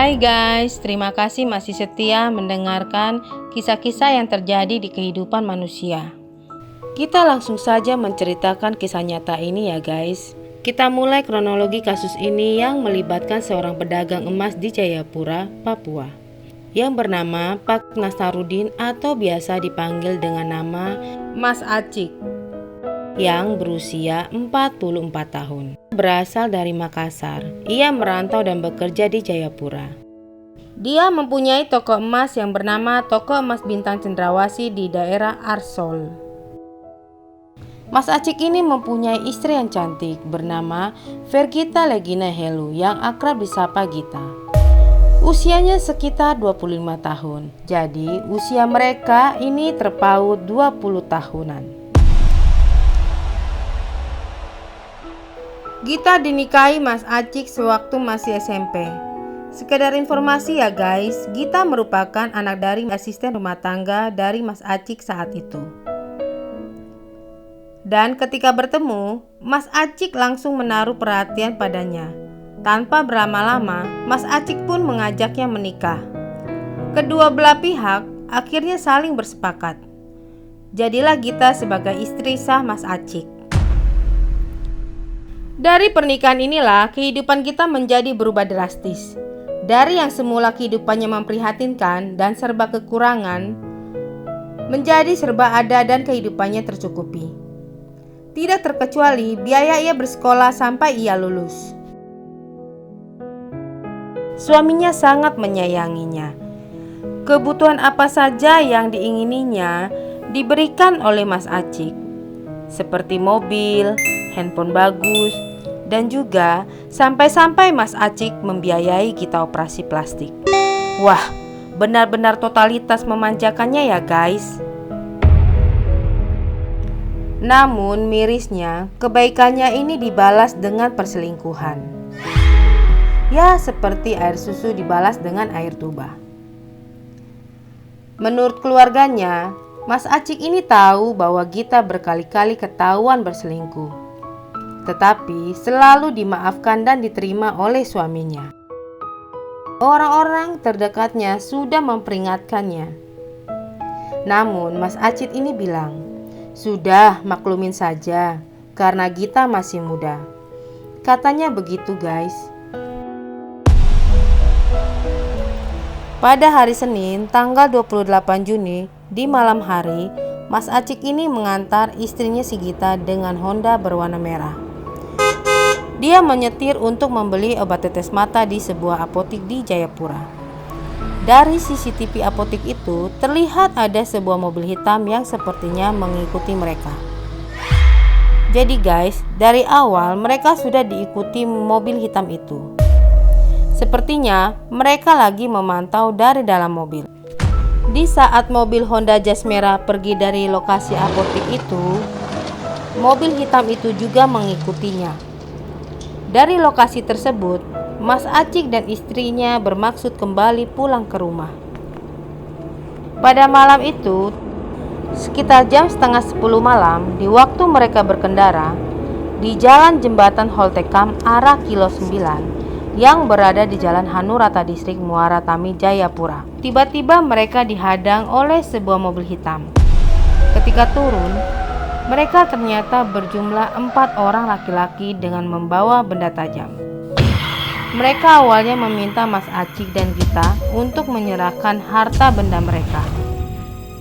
Hai guys, terima kasih masih setia mendengarkan kisah-kisah yang terjadi di kehidupan manusia. Kita langsung saja menceritakan kisah nyata ini ya guys. Kita mulai kronologi kasus ini yang melibatkan seorang pedagang emas di Jayapura, Papua, yang bernama Pak Nasarudin atau biasa dipanggil dengan nama Mas Acik, yang berusia 44 tahun. Berasal dari Makassar. Ia merantau dan bekerja di Jayapura. Dia mempunyai toko emas yang bernama Toko Emas Bintang Cendrawasih di daerah Arsol. Mas Acik ini mempunyai istri yang cantik bernama Vergita Legina Helu yang akrab disapa Gita. Usianya sekitar 25 tahun. Jadi usia mereka ini terpaut 20 tahunan. Gita dinikahi Mas Acik sewaktu masih SMP. Sekedar informasi ya guys, Gita merupakan anak dari asisten rumah tangga dari Mas Acik saat itu. Dan ketika bertemu, Mas Acik langsung menaruh perhatian padanya. Tanpa berlama-lama, Mas Acik pun mengajaknya menikah. Kedua belah pihak akhirnya saling bersepakat. Jadilah Gita sebagai istri sah Mas Acik. Dari pernikahan inilah kehidupan kita menjadi berubah drastis. Dari yang semula kehidupannya memprihatinkan dan serba kekurangan, menjadi serba ada dan kehidupannya tercukupi. Tidak terkecuali biaya ia bersekolah sampai ia lulus. Suaminya sangat menyayanginya. Kebutuhan apa saja yang diingininya diberikan oleh Mas Acik, seperti mobil, handphone bagus, dan juga sampai-sampai Mas Acik membiayai kita operasi plastik. Wah, benar-benar totalitas memanjakannya ya guys. Namun mirisnya, kebaikannya ini dibalas dengan perselingkuhan. Ya, seperti air susu dibalas dengan air tuba. Menurut keluarganya, Mas Acik ini tahu bahwa Gita berkali-kali ketahuan berselingkuh, tetapi selalu dimaafkan dan diterima oleh suaminya. Orang-orang terdekatnya sudah memperingatkannya. Namun Mas Acik ini bilang, "Sudah, maklumin saja, karena Gita masih muda." Katanya begitu guys. Pada hari Senin, tanggal 28 Juni, di malam hari, Mas Acik ini mengantar istrinya si Gita dengan Honda berwarna merah. Dia menyetir untuk membeli obat tetes mata di sebuah apotik di Jayapura. Dari CCTV apotik itu terlihat ada sebuah mobil hitam yang sepertinya mengikuti mereka. Jadi guys, dari awal mereka sudah diikuti mobil hitam itu. Sepertinya mereka lagi memantau dari dalam mobil. Di saat mobil Honda Jazz merah pergi dari lokasi apotik itu, mobil hitam itu juga mengikutinya. Dari lokasi tersebut, Mas Acik dan istrinya bermaksud kembali pulang ke rumah. Pada malam itu, sekitar jam setengah 10 malam, di waktu mereka berkendara di jalan jembatan Holtekam arah Kilo 9 yang berada di Jalan Hanurata Distrik Muara Tami, Jayapura. Tiba-tiba mereka dihadang oleh sebuah mobil hitam. Ketika turun, mereka ternyata berjumlah 4 orang laki-laki dengan membawa benda tajam. Mereka awalnya meminta Mas Acik dan Gita untuk menyerahkan harta benda mereka.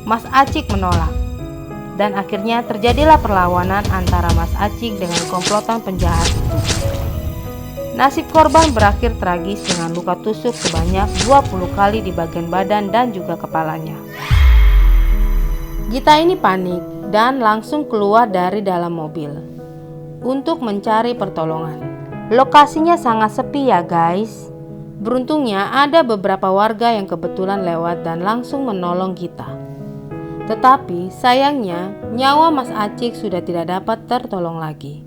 Mas Acik menolak, dan akhirnya terjadilah perlawanan antara Mas Acik dengan komplotan penjahat itu. Nasib korban berakhir tragis dengan luka tusuk sebanyak 20 kali di bagian badan dan juga kepalanya. Gita ini panik dan langsung keluar dari dalam mobil untuk mencari pertolongan. Lokasinya sangat sepi ya guys. Beruntungnya ada beberapa warga yang kebetulan lewat dan langsung menolong Gita. Tetapi sayangnya nyawa Mas Acik sudah tidak dapat tertolong lagi.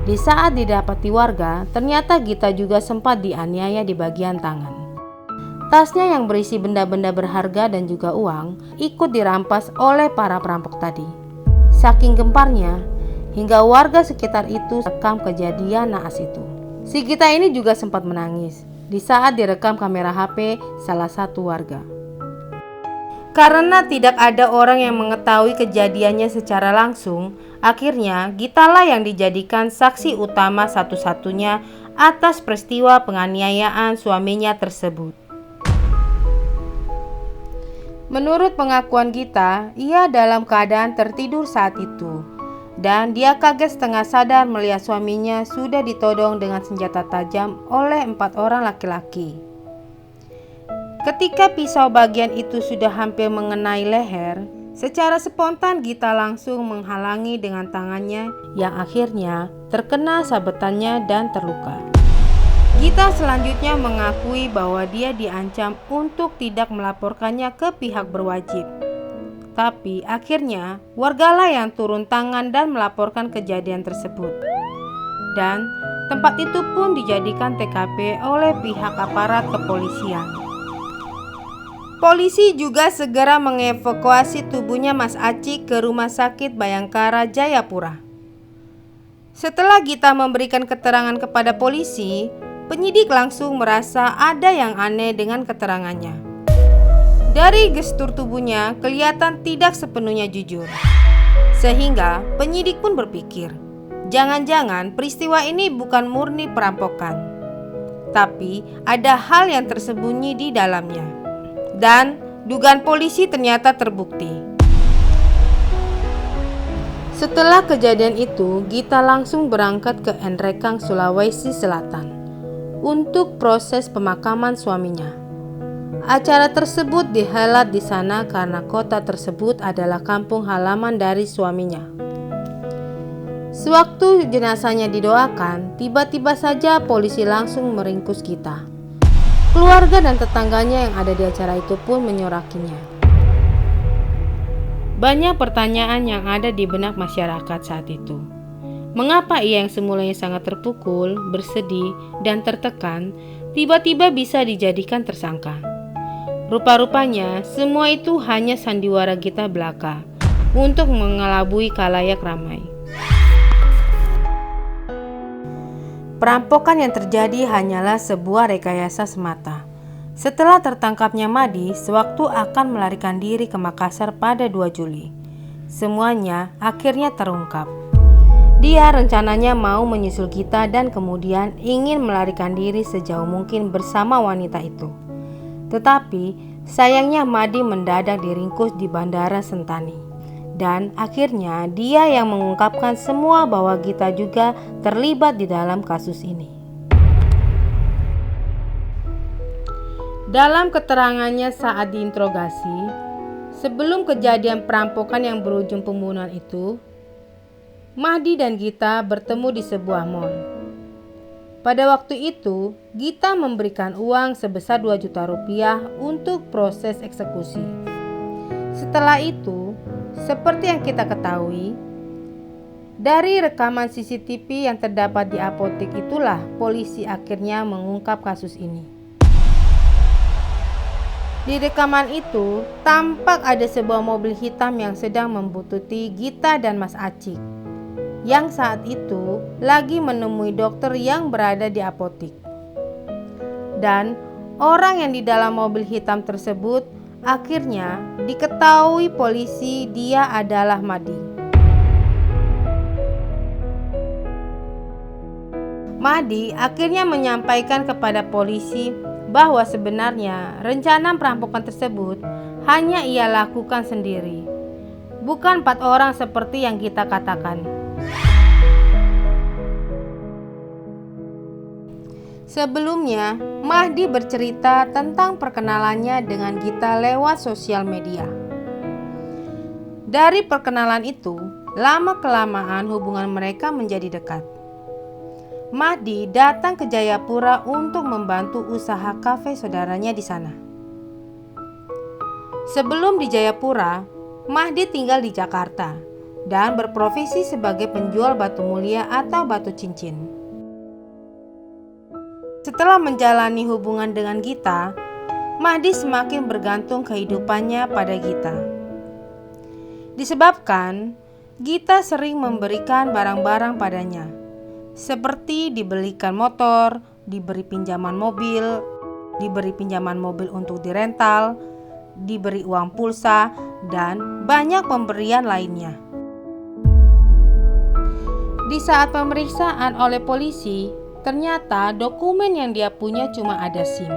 Di saat didapati warga, ternyata Gita juga sempat dianiaya di bagian tangan. Tasnya yang berisi benda-benda berharga dan juga uang ikut dirampas oleh para perampok tadi. Saking gemparnya, hingga warga sekitar itu rekam kejadian naas itu. Si Gita ini juga sempat menangis di saat direkam kamera HP salah satu warga. Karena tidak ada orang yang mengetahui kejadiannya secara langsung, akhirnya Gita lah yang dijadikan saksi utama satu-satunya atas peristiwa penganiayaan suaminya tersebut. Menurut pengakuan Gita, ia dalam keadaan tertidur saat itu, dan dia kaget setengah sadar melihat suaminya sudah ditodong dengan senjata tajam oleh 4 orang laki-laki. Ketika pisau bagian itu sudah hampir mengenai leher, secara spontan Gita langsung menghalangi dengan tangannya yang akhirnya terkena sabetannya dan terluka. Gita selanjutnya mengakui bahwa dia diancam untuk tidak melaporkannya ke pihak berwajib. Tapi akhirnya wargalah yang turun tangan dan melaporkan kejadian tersebut. Dan tempat itu pun dijadikan TKP oleh pihak aparat kepolisian. Polisi juga segera mengevakuasi tubuhnya Mas Acik ke Rumah Sakit Bayangkara Jayapura. Setelah Gita memberikan keterangan kepada polisi, penyidik langsung merasa ada yang aneh dengan keterangannya. Dari gestur tubuhnya kelihatan tidak sepenuhnya jujur. Sehingga penyidik pun berpikir, jangan-jangan peristiwa ini bukan murni perampokan, tapi ada hal yang tersembunyi di dalamnya. Dan dugaan polisi ternyata terbukti. Setelah kejadian itu, Gita langsung berangkat ke Nrekang, Sulawesi Selatan untuk proses pemakaman suaminya. Acara tersebut dihelat di sana karena kota tersebut adalah kampung halaman dari suaminya. Sewaktu jenazahnya didoakan, tiba-tiba saja polisi langsung meringkus Gita. Keluarga dan tetangganya yang ada di acara itu pun menyorakinya. Banyak pertanyaan yang ada di benak masyarakat saat itu. Mengapa ia yang semulanya sangat terpukul, bersedih, dan tertekan, tiba-tiba bisa dijadikan tersangka? Rupa-rupanya semua itu hanya sandiwara Gita belaka untuk mengelabui khalayak ramai. Perampokan yang terjadi hanyalah sebuah rekayasa semata. Setelah tertangkapnya Madi sewaktu akan melarikan diri ke Makassar pada 2 Juli, semuanya akhirnya terungkap. Dia rencananya mau menyusul Gita dan kemudian ingin melarikan diri sejauh mungkin bersama wanita itu. Tetapi sayangnya Madi mendadak diringkus di Bandara Sentani. Dan akhirnya dia yang mengungkapkan semua bahwa Gita juga terlibat di dalam kasus ini. Dalam keterangannya saat diinterogasi, sebelum kejadian perampokan yang berujung pembunuhan itu, Mahdi dan Gita bertemu di sebuah mall. Pada waktu itu, Gita memberikan uang sebesar 2 juta rupiah untuk proses eksekusi. Setelah itu, seperti yang kita ketahui, dari rekaman CCTV yang terdapat di apotek itulah polisi akhirnya mengungkap kasus ini. Di rekaman itu, tampak ada sebuah mobil hitam yang sedang membuntuti Gita dan Mas Acik, yang saat itu lagi menemui dokter yang berada di apotek. Dan orang yang di dalam mobil hitam tersebut akhirnya diketahui polisi dia adalah Madi. Madi akhirnya menyampaikan kepada polisi bahwa sebenarnya rencana perampokan tersebut hanya ia lakukan sendiri, bukan 4 orang seperti yang kita katakan. Sebelumnya, Mahdi bercerita tentang perkenalannya dengan Gita lewat sosial media. Dari perkenalan itu, lama-kelamaan hubungan mereka menjadi dekat. Mahdi datang ke Jayapura untuk membantu usaha kafe saudaranya di sana. Sebelum di Jayapura, Mahdi tinggal di Jakarta dan berprofesi sebagai penjual batu mulia atau batu cincin. Setelah menjalani hubungan dengan Gita, Mahdi semakin bergantung kehidupannya pada Gita. Disebabkan Gita sering memberikan barang-barang padanya, seperti dibelikan motor, diberi pinjaman mobil, diberi pinjaman mobil untuk dirental, diberi uang pulsa, dan banyak pemberian lainnya. Di saat pemeriksaan oleh polisi, ternyata dokumen yang dia punya cuma ada SIM.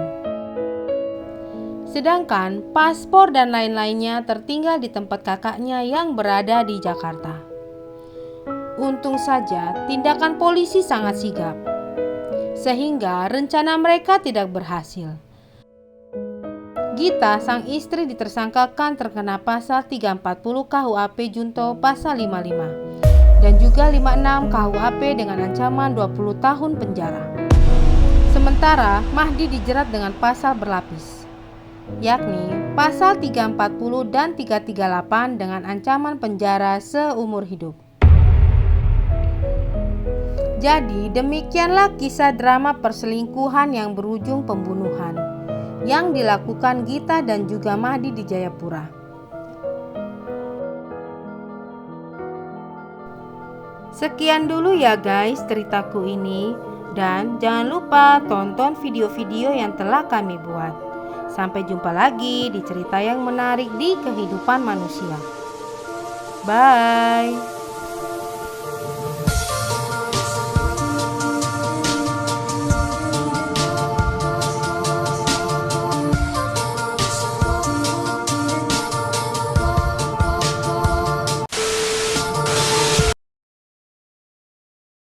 Sedangkan paspor dan lain-lainnya tertinggal di tempat kakaknya yang berada di Jakarta. Untung saja tindakan polisi sangat sigap, sehingga rencana mereka tidak berhasil. Gita, sang istri, ditersangkakan terkena pasal 340 KUHP Junto pasal 55 dan juga 56 KUHP dengan ancaman 20 tahun penjara. Sementara Mahdi dijerat dengan pasal berlapis, yakni pasal 340 dan 338 dengan ancaman penjara seumur hidup. Jadi demikianlah kisah drama perselingkuhan yang berujung pembunuhan yang dilakukan Gita dan juga Mahdi di Jayapura. Sekian dulu ya guys ceritaku ini, dan jangan lupa tonton video-video yang telah kami buat. Sampai jumpa lagi di cerita yang menarik di kehidupan manusia. Bye.